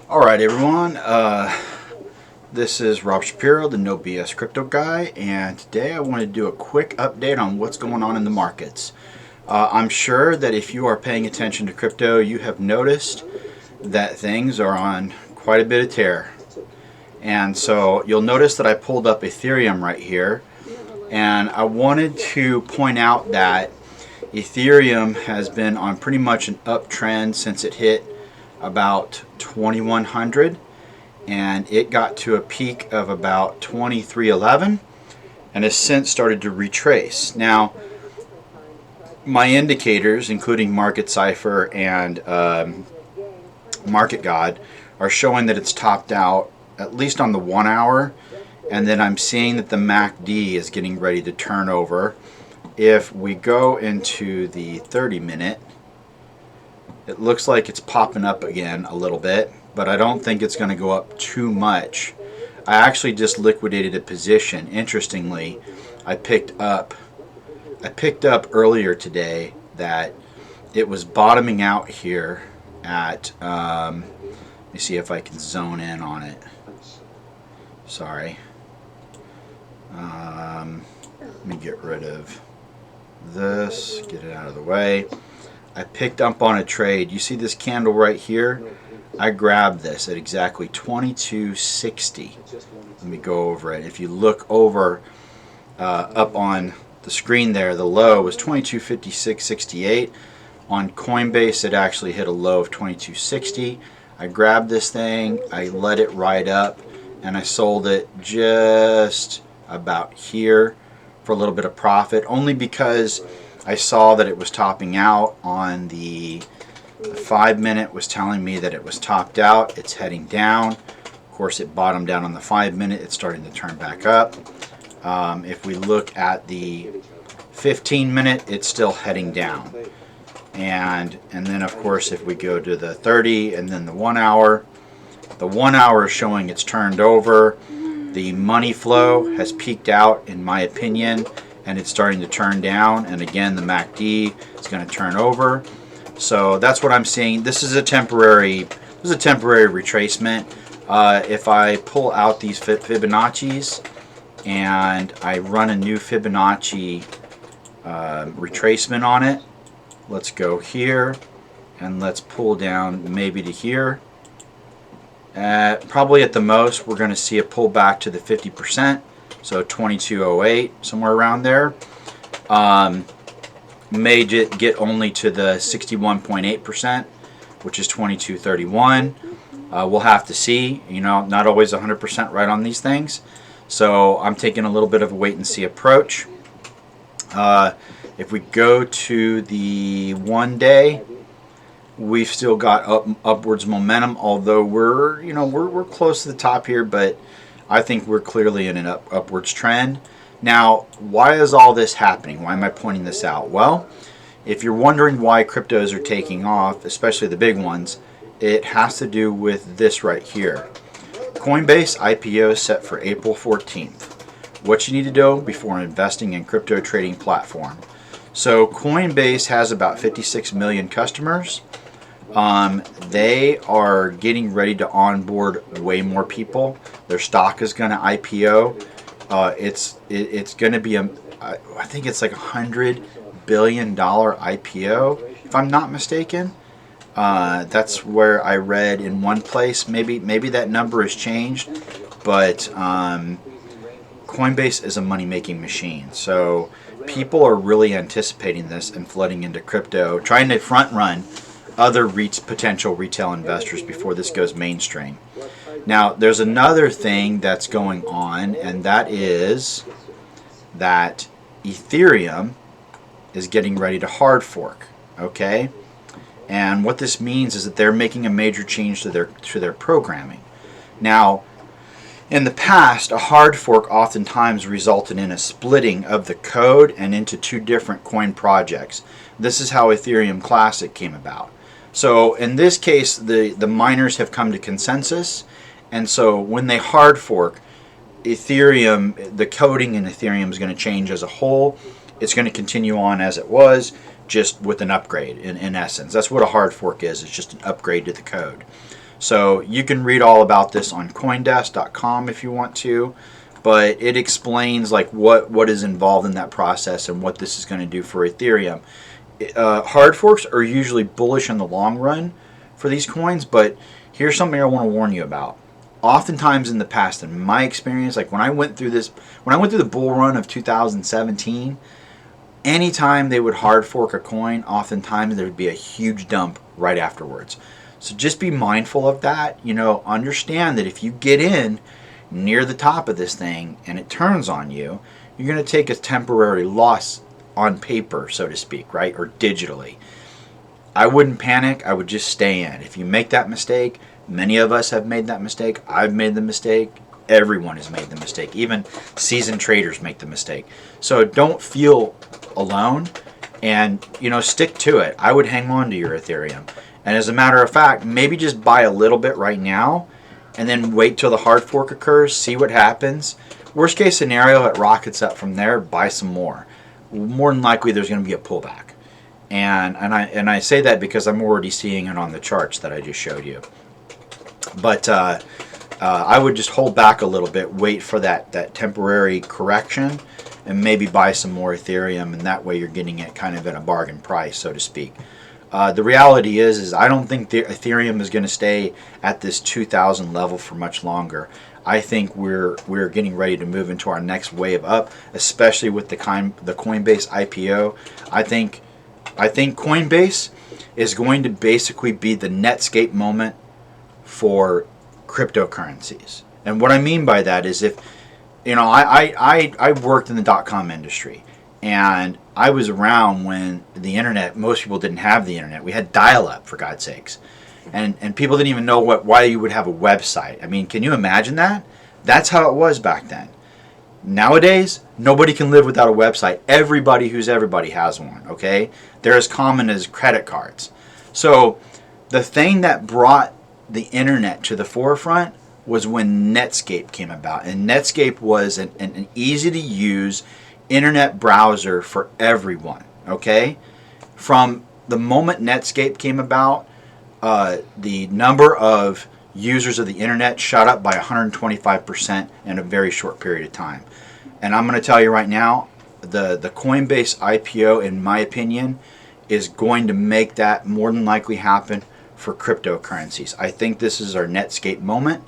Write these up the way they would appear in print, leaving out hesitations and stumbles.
All right, everyone. This is Rob Shapiro, the No BS Crypto Guy, and today I want to do a quick update on what's going on in the markets. I'm sure that if you are paying attention to crypto, you have noticed that things are on quite a bit of tear. And so you'll notice that I pulled up Ethereum right here, and I wanted to point out that Ethereum has been on pretty much an uptrend since it hit about 2100, and it got to a peak of about 2311 and has since started to retrace. Now, my indicators, including Market Cipher and Market God, are showing that it's topped out at least on the 1 hour, and then I'm seeing that the MACD is getting ready to turn over. If we go into the 30-minute, it looks like it's popping up again a little bit, but I don't think it's going to go up too much. I actually just liquidated a position. Interestingly, I picked up earlier today that it was bottoming out here at let me see if I can zone in on it. Sorry. Let me get rid of this, get it out of the way. I picked up on a trade. You see this candle right here? I grabbed this at exactly 2260. Let me go over it. If you look over up on the screen there, the low was 2256.68. On Coinbase, it actually hit a low of 2260. I grabbed this thing, I let it ride up, and I sold it just about here for a little bit of profit, only because I saw that it was topping out on the 5-minute was telling me that it was topped out. It's heading down. Of course, it bottomed out on the 5-minute. It's starting to turn back up. If we look at the 15-minute, it's still heading down. And then, of course, if we go to the 30 and then the 1 hour, the 1 hour is showing it's turned over. The money flow has peaked out, in my opinion, and it's starting to turn down, and again the MACD is going to turn over. So that's what I'm seeing. This is a temporary retracement. If I pull out these Fibonacci's and I run a new Fibonacci retracement on it, let's go here and let's pull down maybe to here. Probably at the most we're going to see a pullback to the 50%. So 2208, somewhere around there. May get only to the 61.8%, which is 2231. We'll have to see. You know, not always 100% right on these things. So I'm taking a little bit of a wait and see approach. If we go to the 1 day, we've still got upwards momentum, although we're close to the top here, but I think we're clearly in an upwards trend. Now, why is all this happening? Why am I pointing this out? Well, if you're wondering why cryptos are taking off, especially the big ones, it has to do with this right here. Coinbase IPO set for April 14th. What you need to do before investing in crypto trading platform. So Coinbase has about 56 million customers. They are getting ready to onboard way more people. Their stock is going to IPO. It's going to be I think it's like $100 billion IPO, if I'm not mistaken. That's where I read in one place. Maybe that number has changed, but Coinbase is a money-making machine. So people are really anticipating this and flooding into crypto, trying to front-run other potential retail investors before this goes mainstream. Now, there's another thing that's going on, and that is that Ethereum is getting ready to hard fork. Okay, and what this means is that they're making a major change to their programming. Now, in the past, a hard fork oftentimes resulted in a splitting of the code and into two different coin projects. This is how Ethereum Classic came about. So in this case, the miners have come to consensus, and so when they hard fork, Ethereum, the coding in Ethereum is going to change as a whole. It's going to continue on as it was, just with an upgrade in essence. That's what a hard fork is. It's just an upgrade to the code. So you can read all about this on coindesk.com if you want to, but it explains like what is involved in that process and what this is going to do for Ethereum. Hard forks are usually bullish in the long run for these coins, but here's something I want to warn you about. Oftentimes in the past, in my experience, like when I went through the bull run of 2017, anytime they would hard fork a coin, oftentimes there would be a huge dump right afterwards. So just be mindful of that. Understand that if you get in near the top of this thing and it turns on you, you're going to take a temporary loss on paper, so to speak, right? Or digitally. I wouldn't panic. I would just stay in. If you make that mistake, many of us have made that mistake. I've made the mistake. Everyone has made the mistake. Even seasoned traders make the mistake. So don't feel alone and, stick to it. I would hang on to your Ethereum. And as a matter of fact, maybe just buy a little bit right now and then wait till the hard fork occurs, see what happens. Worst case scenario, it rockets up from there, buy some more. More than likely, there's going to be a pullback. And I say that because I'm already seeing it on the charts that I just showed you. But I would just hold back a little bit, wait for that temporary correction, and maybe buy some more Ethereum, and that way you're getting it kind of at a bargain price, so to speak. The reality is I don't think the Ethereum is going to stay at this 2,000 level for much longer. I think we're getting ready to move into our next wave up, especially with the Coinbase IPO. I think Coinbase is going to basically be the Netscape moment for cryptocurrencies. And what I mean by that is I worked in the .com industry, and I was around when the internet, most people didn't have the internet. We had dial-up, for God's sakes. And people didn't even know why you would have a website. I mean, can you imagine that? That's how it was back then. Nowadays, nobody can live without a website. Everybody who's everybody has one, okay? They're as common as credit cards. So the thing that brought the internet to the forefront was when Netscape came about. And Netscape was an easy-to-use internet browser for everyone, okay? From the moment Netscape came about, the number of users of the internet shot up by 125% in a very short period of time. And I'm going to tell you right now, the Coinbase IPO, in my opinion, is going to make that more than likely happen for cryptocurrencies. I think this is our Netscape moment.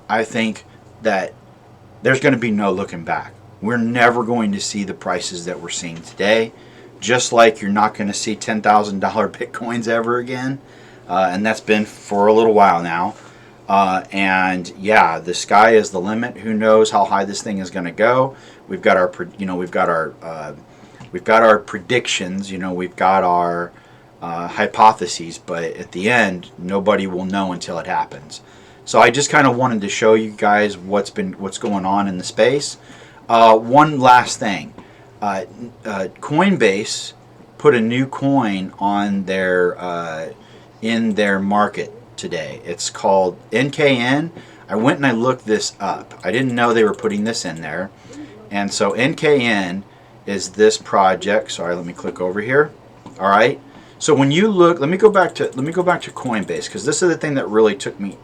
I think that there's going to be no looking back. We're never going to see the prices that we're seeing today, just like you're not going to see $10,000 Bitcoins ever again. And that's been for a little while now. And yeah, the sky is the limit. Who knows how high this thing is going to go? We've got our predictions. We've got our hypotheses, but at the end, nobody will know until it happens. So I just kind of wanted to show you guys what's going on in the space. One last thing, Coinbase put a new coin on their in their market today. It's called NKN. I went and I looked this up. I didn't know they were putting this in there. And so NKN is this project. Sorry, let me click over here. All right. So when you look, let me go back to Coinbase, because this is the thing that really took me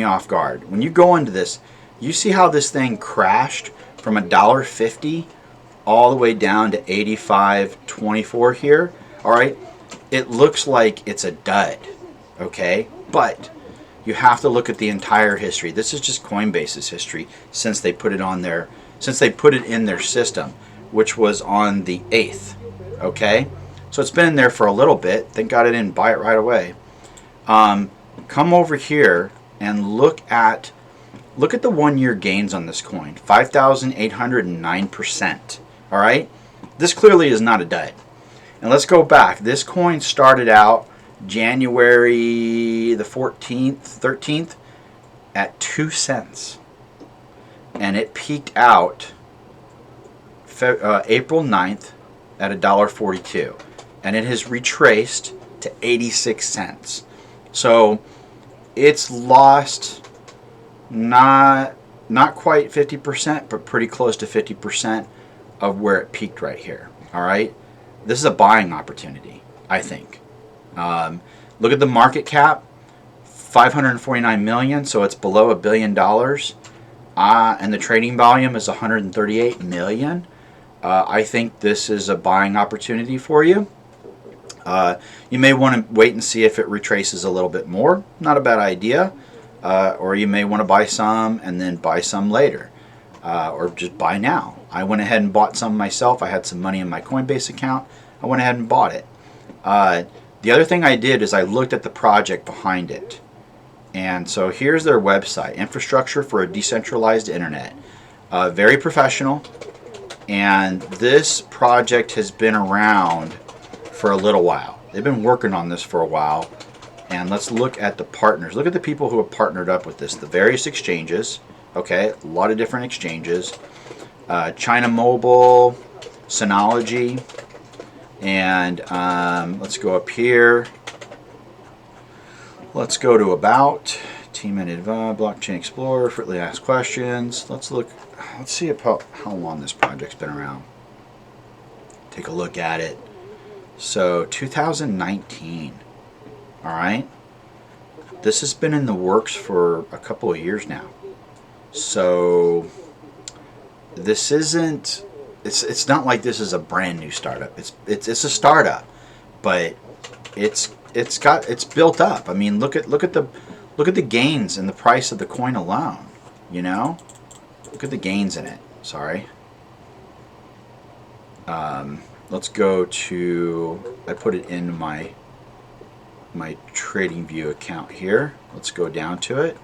off guard. When you go into this, you see how this thing crashed from $1.50 all the way down to 85.24 here. All right. It looks like it's a dud, okay? But you have to look at the entire history. This is just Coinbase's history since they put it in their system, which was on the 8th, okay? So it's been in there for a little bit. Thank God I didn't buy it right away. Come over here and look at the 1 year gains on this coin, 5,809%. All right? This clearly is not a dud. And let's go back. This coin started out January the 13th at 2 cents. And it peaked out April 9th at $1.42. And it has retraced to 86 cents. So it's lost not quite 50%, but pretty close to 50% of where it peaked right here. All right? This is a buying opportunity, I think. Look at the market cap, 549 million, so it's below $1 billion. And the trading volume is 138 million. I think this is a buying opportunity for you. You may want to wait and see if it retraces a little bit more. Not a bad idea. Or you may want to buy some and then buy some later. Or just buy now. I went ahead and bought some myself. I had some money in my Coinbase account. I went ahead and bought it. The other thing I did is I looked at the project behind it. And so here's their website, Infrastructure for a Decentralized Internet. Very professional. And this project has been around for a little while. They've been working on this for a while. And let's look at the partners. Look at the people who have partnered up with this. The various exchanges. Okay, a lot of different exchanges. China Mobile, Synology. And let's go up here. Let's go to About, Team and Advice, Blockchain Explorer, frequently asked questions. Let's see how long this project's been around. Take a look at it. So 2019. All right. This has been in the works for a couple of years now. So this isn't. It's not like this is a brand new startup. It's a startup, but it's built up. I mean, look at the gains in the price of the coin alone. You know, look at the gains in it. Sorry. Let's go to. I put it in my TradingView account here. Let's go down to it.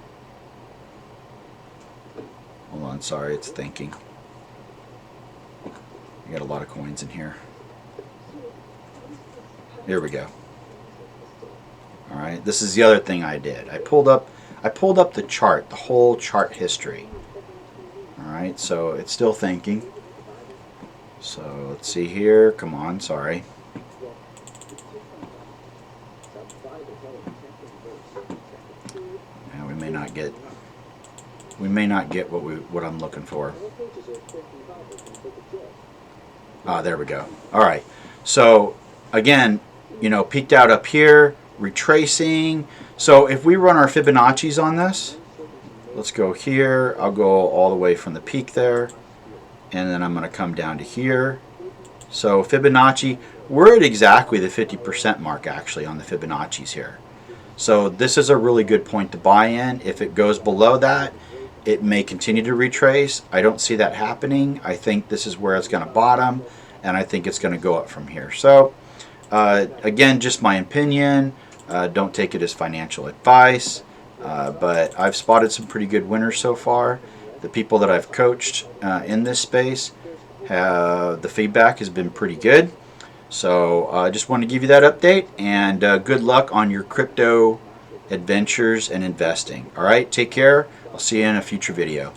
Hold on, sorry, it's thinking. We got a lot of coins in here. Here we go. All right, this is the other thing I did. I pulled up the chart, the whole chart history. All right, so it's still thinking. So let's see here. Come on, sorry. Yeah, we may not get what I'm looking for. There we go. All right. So again, you know, peaked out up here, retracing. So if we run our Fibonacci's on this, let's go here. I'll go all the way from the peak there, and then I'm going to come down to here. So Fibonacci, we're at exactly the 50% mark actually on the Fibonacci's here. So this is a really good point to buy in. If it goes below that, it may continue to retrace. I don't see that happening. I think this is where it's going to bottom, and I think it's going to go up from here. So again, just my opinion. Don't take it as financial advice, but I've spotted some pretty good winners so far. The people that I've coached in this space, the feedback has been pretty good. So I just want to give you that update, and good luck on your crypto adventures and investing. All right, take care. I'll see you in a future video.